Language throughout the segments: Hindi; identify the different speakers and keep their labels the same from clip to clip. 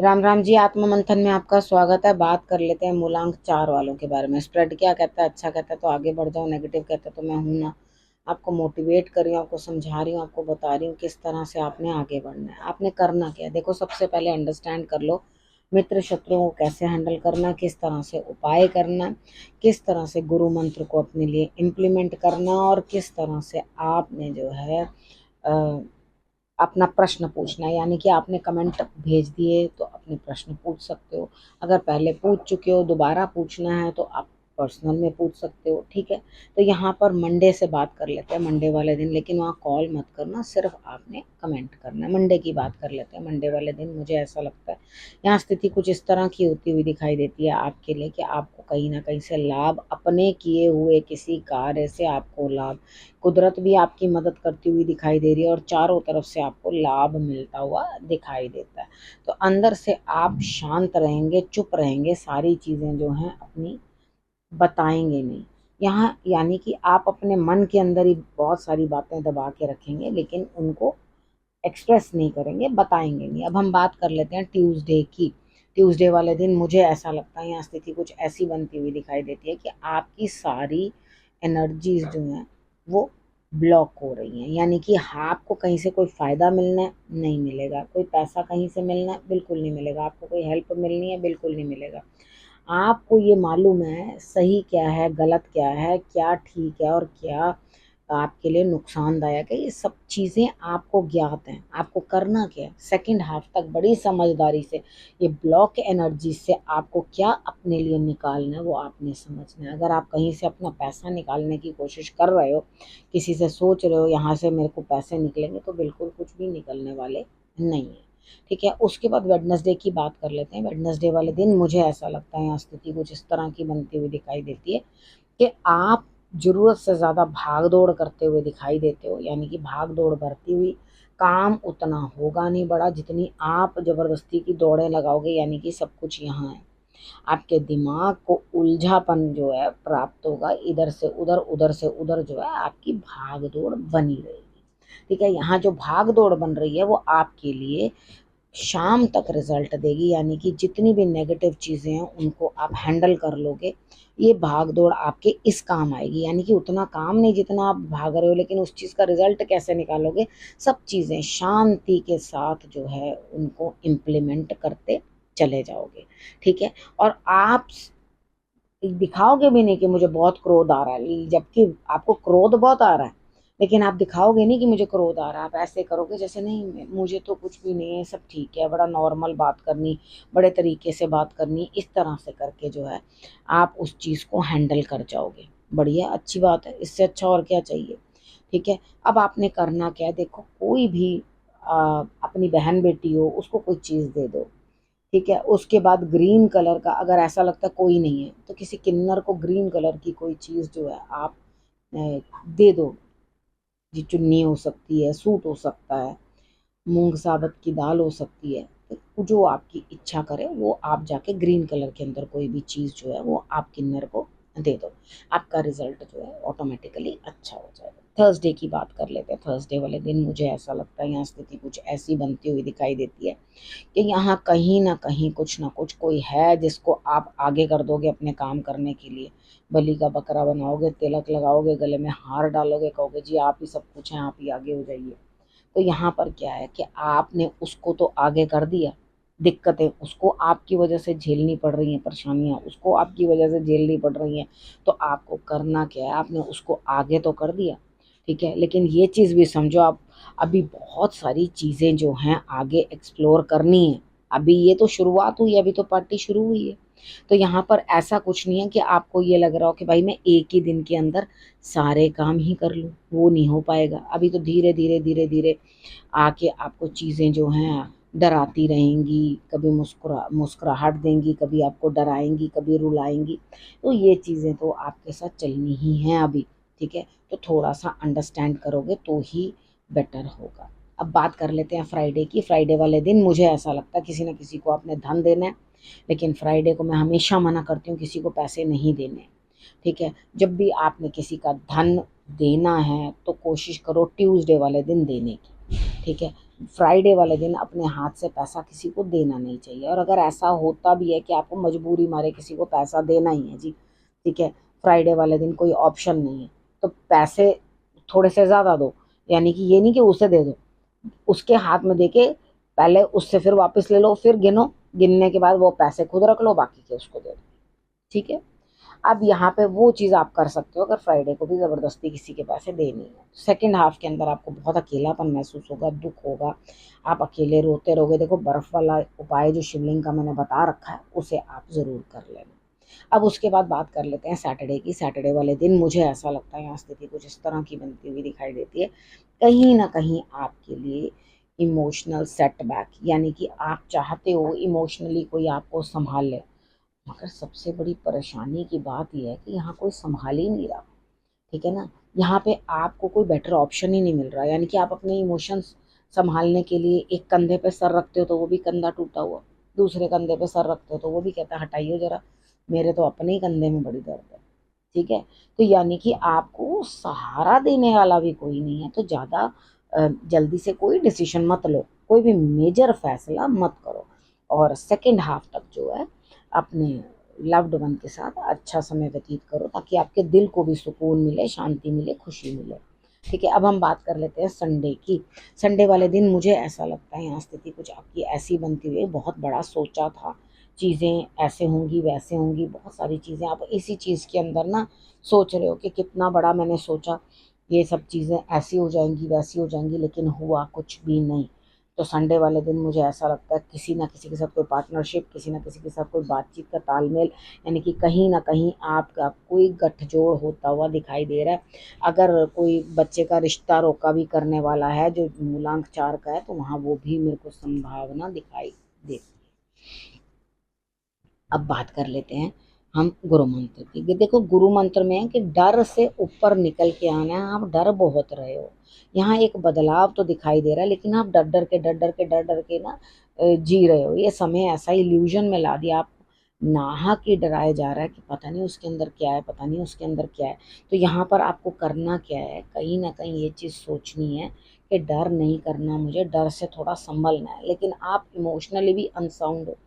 Speaker 1: राम राम जी। आत्म मंथन में आपका स्वागत है। बात कर लेते हैं मूलांक 4 वालों के बारे में। स्प्रेड क्या कहता है? अच्छा कहता है तो आगे बढ़ जाओ, नेगेटिव कहता है तो मैं हूं ना। आपको मोटिवेट कर रही हूँ, आपको समझा रही हूँ, आपको बता रही हूँ किस तरह से आपने आगे बढ़ना है, आपने करना क्या है। देखो, सबसे पहले अंडरस्टैंड कर लो मित्र शत्रुओं को कैसे हैंडल करना, किस तरह से उपाय करना, किस तरह से गुरु मंत्र को अपने लिए इम्प्लीमेंट करना, और किस तरह से आपने जो है अपना प्रश्न पूछना है। यानी कि आपने कमेंट भेज दिए तो अपने प्रश्न पूछ सकते हो। अगर पहले पूछ चुके हो, दोबारा पूछना है तो आप पर्सनल में पूछ सकते हो। ठीक है, तो यहाँ पर मंडे से बात कर लेते हैं, मंडे वाले दिन। लेकिन वहाँ कॉल मत करना, सिर्फ आपने कमेंट करना है। मंडे की बात कर लेते हैं। मंडे वाले दिन मुझे ऐसा लगता है यहाँ स्थिति कुछ इस तरह की होती हुई दिखाई देती है आपके लिए कि आपको कहीं ना कहीं से लाभ, अपने किए हुए किसी कार्य से आपको लाभ, कुदरत भी आपकी मदद करती हुई दिखाई दे रही है और चारों तरफ से आपको लाभ मिलता हुआ दिखाई देता है। तो अंदर से आप शांत रहेंगे, चुप रहेंगे, सारी चीज़ें जो हैं अपनी बताएंगे नहीं यहाँ। यानी कि आप अपने मन के अंदर ही बहुत सारी बातें दबा के रखेंगे, लेकिन उनको एक्सप्रेस नहीं करेंगे, बताएंगे नहीं। अब हम बात कर लेते हैं ट्यूसडे की। ट्यूसडे वाले दिन मुझे ऐसा लगता है यहाँ स्थिति कुछ ऐसी बनती हुई दिखाई देती है कि आपकी सारी एनर्जीज जो हैं वो ब्लॉक हो रही हैं। यानी कि आपको कहीं से कोई फ़ायदा मिलना है, नहीं मिलेगा। कोई पैसा कहीं से मिलना है, बिल्कुल नहीं मिलेगा। आपको कोई हेल्प मिलनी है, बिल्कुल नहीं मिलेगा। आपको ये मालूम है सही क्या है, गलत क्या है, क्या ठीक है और क्या आपके लिए नुकसानदायक है। ये सब चीज़ें आपको ज्ञात हैं। आपको करना क्या है, सेकंड हाफ तक बड़ी समझदारी से ये ब्लॉक एनर्जी से आपको क्या अपने लिए निकालना है वो आपने समझना है। अगर आप कहीं से अपना पैसा निकालने की कोशिश कर रहे हो, किसी से सोच रहे हो यहाँ से मेरे को पैसे निकलेंगे, तो बिल्कुल कुछ भी निकलने वाले नहीं है। ठीक है, उसके बाद वेडनेसडे की बात कर लेते हैं। वेडनेसडे वाले दिन मुझे ऐसा लगता है यहाँ स्थिति कुछ इस तरह की बनती हुई दिखाई देती है कि आप ज़रूरत से ज़्यादा भाग दौड़ करते हुए दिखाई देते हो। यानी कि भाग दौड़ बढ़ती हुई, काम उतना होगा नहीं बड़ा जितनी आप ज़बरदस्ती की दौड़ें लगाओगे। यानी कि सब कुछ यहाँ है। आपके दिमाग को उलझापन जो है प्राप्त होगा, इधर से उधर, उधर से उधर जो है आपकी भाग दौड़ बनी रहेगी। ठीक है, यहाँ जो भाग दौड़ बन रही है वो आपके लिए शाम तक रिजल्ट देगी। यानी कि जितनी भी नेगेटिव चीज़ें हैं उनको आप हैंडल कर लोगे। ये भाग दौड़ आपके इस काम आएगी। यानी कि उतना काम नहीं जितना आप भाग रहे हो, लेकिन उस चीज़ का रिजल्ट कैसे निकालोगे, सब चीज़ें शांति के साथ जो है उनको इम्प्लीमेंट करते चले जाओगे। ठीक है, और आप दिखाओगे भी नहीं कि मुझे बहुत क्रोध आ रहा है, जबकि आपको क्रोध बहुत आ रहा है, लेकिन आप दिखाओगे नहीं कि मुझे क्रोध आ रहा है। आप ऐसे करोगे जैसे नहीं, मुझे तो कुछ भी नहीं है, सब ठीक है। बड़ा नॉर्मल बात करनी, बड़े तरीके से बात करनी, इस तरह से करके जो है आप उस चीज़ को हैंडल कर जाओगे। बढ़िया, अच्छी बात है, इससे अच्छा और क्या चाहिए। ठीक है, अब आपने करना क्या है। देखो, कोई भी अपनी बहन बेटी हो उसको कोई चीज़ दे दो। ठीक है, उसके बाद ग्रीन कलर का, अगर ऐसा लगता है कोई नहीं है तो किसी किन्नर को ग्रीन कलर की कोई चीज़ जो है आप दे दो। जी, चुन्नी हो सकती है, सूट हो सकता है, मूंग साबत की दाल हो सकती है। तो जो आपकी इच्छा करे वो आप जाके ग्रीन कलर के अंदर कोई भी चीज़ जो है वो आप किन्नर को दे दो। आपका रिजल्ट जो है ऑटोमेटिकली अच्छा हो जाएगा। थर्सडे की बात कर लेते हैं। थर्सडे वाले दिन मुझे ऐसा लगता है यहाँ स्थिति कुछ ऐसी बनती हुई दिखाई देती है कि यहाँ कहीं ना कुछ कोई है जिसको आप आगे कर दोगे अपने काम करने के लिए। बलि का बकरा बनाओगे, तिलक लगाओगे, गले में हार डालोगे, कहोगे जी आप ही सब कुछ हैं, आप ही आगे हो जाइए। तो यहाँ पर क्या है कि आपने उसको तो आगे कर दिया, दिक्कतें उसको आपकी वजह से झेलनी पड़ रही हैं, परेशानियाँ उसको आपकी वजह से झेलनी पड़ रही हैं। तो आपको करना क्या है, आपने उसको आगे तो कर दिया। ठीक है, लेकिन ये चीज़ भी समझो, आप अभी बहुत सारी चीज़ें जो हैं आगे एक्सप्लोर करनी है। अभी ये तो शुरुआत हुई है, अभी तो पार्टी शुरू हुई है। तो यहाँ पर ऐसा कुछ नहीं है कि आपको ये लग रहा हो कि भाई मैं एक ही दिन के अंदर सारे काम ही कर लूँ, वो नहीं हो पाएगा। अभी तो धीरे धीरे धीरे धीरे आके आपको चीज़ें जो हैं डराती रहेंगी, कभी मुस्कुराहट देंगी, कभी आपको डराएंगी, कभी रुलाएंगी। तो ये चीज़ें तो आपके साथ चलनी ही हैं अभी। ठीक है, तो थोड़ा सा अंडरस्टैंड करोगे तो ही बेटर होगा। अब बात कर लेते हैं फ्राइडे की। फ्राइडे वाले दिन मुझे ऐसा लगता है किसी न किसी को आपने धन देना है, लेकिन फ्राइडे को मैं हमेशा मना करती हूँ किसी को पैसे नहीं देने। ठीक है, जब भी आपने किसी का धन देना है तो कोशिश करो ट्यूसडे वाले दिन देने की। ठीक है, फ्राइडे वाले दिन अपने हाथ से पैसा किसी को देना नहीं चाहिए। और अगर ऐसा होता भी है कि आपको मजबूरी मारे किसी को पैसा देना ही है जी, ठीक है, फ्राइडे वाले दिन कोई ऑप्शन नहीं है, तो पैसे थोड़े से ज़्यादा दो, यानी कि ये नहीं कि उसे दे दो, उसके हाथ में देके पहले उससे फिर वापस ले लो, फिर गिनो, गिनने के बाद वो पैसे खुद रख लो, बाकी के उसको दे दो, ठीक है। अब यहाँ पे वो चीज़ आप कर सकते हो, अगर फ्राइडे को भी ज़बरदस्ती किसी के पैसे देनी है। सेकेंड हाफ के अंदर आपको बहुत अकेलापन महसूस होगा, दुख होगा, आप अकेले रोते रहोगे। देखो बर्फ़ वाला उपाय जो शिवलिंग का मैंने बता रखा है उसे आप ज़रूर कर लेना। अब उसके बाद बात कर लेते हैं सैटरडे की। सैटरडे वाले दिन मुझे ऐसा लगता है यहाँ स्थिति कुछ इस तरह की बनती हुई दिखाई देती है, कहीं ना कहीं आपके लिए इमोशनल सेटबैक, यानी कि आप चाहते हो इमोशनली कोई आपको संभाल ले, मगर सबसे बड़ी परेशानी की बात यह है कि यहाँ कोई संभाल ही नहीं रहा, ठीक है ना। यहाँ पे आपको कोई बेटर ऑप्शन ही नहीं मिल रहा, यानी कि आप अपने इमोशंस संभालने के लिए एक कंधे पे सर रखते हो तो वो भी कंधा टूटा हुआ, दूसरे कंधे पे सर रखते हो तो वो भी कहता है हटाइयो जरा, मेरे तो अपने ही कंधे में बड़ी दर्द है, ठीक है। तो यानी कि आपको सहारा देने वाला भी कोई नहीं है, तो ज़्यादा जल्दी से कोई डिसीजन मत लो, कोई भी मेजर फैसला मत करो, और सेकेंड हाफ तक जो है अपने लव्ड वन के साथ अच्छा समय व्यतीत करो, ताकि आपके दिल को भी सुकून मिले, शांति मिले, खुशी मिले, ठीक है। अब हम बात कर लेते हैं संडे की। संडे वाले दिन मुझे ऐसा लगता है यहाँ स्थिति कुछ आपकी ऐसी बनती हुई है, बहुत बड़ा सोचा था, चीज़ें ऐसे होंगी वैसे होंगी, बहुत सारी चीज़ें आप इसी चीज़ के अंदर ना सोच रहे हो कि कितना बड़ा मैंने सोचा, ये सब चीज़ें ऐसी हो जाएंगी वैसी हो जाएंगी, लेकिन हुआ कुछ भी नहीं। तो संडे वाले दिन मुझे ऐसा लगता है किसी ना किसी के साथ कोई पार्टनरशिप, किसी ना किसी के साथ कोई बातचीत का तालमेल, यानी कि कहीं ना कहीं आपका कोई गठजोड़ होता हुआ दिखाई दे रहा है। अगर कोई बच्चे का रिश्ता रोका भी करने वाला है जो मूलांक 4 का है, तो वहाँ वो भी मेरे को संभावना दिखाई देती है। अब बात कर लेते हैं हम गुरु मंत्र की। देखो गुरु मंत्र में है कि डर से ऊपर निकल के आना है, आप डर बहुत रहे हो, यहाँ एक बदलाव तो दिखाई दे रहा है, लेकिन आप डर डर के ना जी रहे हो। ये समय ऐसा इल्यूजन में ला दिया आप, नाहक ही डराया जा रहा है कि पता नहीं उसके अंदर क्या है, पता नहीं उसके अंदर क्या है। तो यहाँ पर आपको करना क्या है, कहीं ना कहीं ये चीज़ सोचनी है कि डर नहीं करना, मुझे डर से थोड़ा संभलना है, लेकिन आप इमोशनली भी अनसाउंड हो,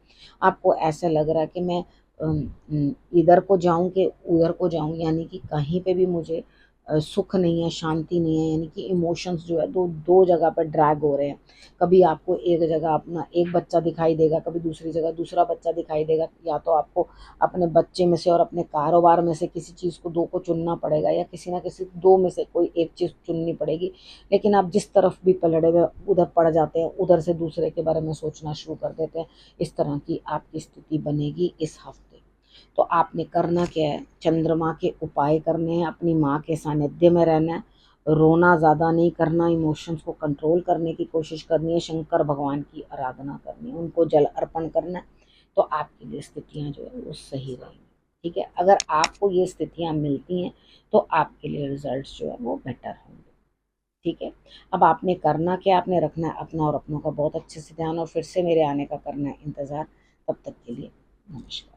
Speaker 1: आपको ऐसा लग रहा है कि मैं इधर को जाऊं कि उधर को जाऊं, यानी कि कहीं पे भी मुझे सुख नहीं है, शांति नहीं है, यानी कि इमोशंस जो है दो दो जगह पर ड्रैग हो रहे हैं। कभी आपको एक जगह अपना एक बच्चा दिखाई देगा, कभी दूसरी जगह दूसरा बच्चा दिखाई देगा, या तो आपको अपने बच्चे में से और अपने कारोबार में से किसी चीज़ को दो को चुनना पड़ेगा, या किसी ना किसी दो में से कोई एक चीज़ चुननी पड़ेगी। लेकिन आप जिस तरफ भी पलड़े हुए उधर पड़ जाते हैं, उधर से दूसरे के बारे में सोचना शुरू कर देते हैं। इस तरह की आपकी स्थिति बनेगी इस हफ्ते। तो आपने करना क्या है, चंद्रमा के उपाय करने हैं, अपनी माँ के सानिध्य में रहना है, रोना ज़्यादा नहीं करना, इमोशंस को कंट्रोल करने की कोशिश करनी है, शंकर भगवान की आराधना करनी है, उनको जल अर्पण करना है, तो आपकी लिए स्थितियाँ जो है वो सही रहेंगी, ठीक है। अगर आपको ये स्थितियाँ मिलती हैं तो आपके लिए रिजल्ट्स जो है वो बेटर होंगे, ठीक है। अब आपने करना क्या, आपने रखना है अपना और अपनों का बहुत अच्छे से ध्यान, और फिर से मेरे आने का करना है इंतज़ार। तब तक के लिए नमस्कार।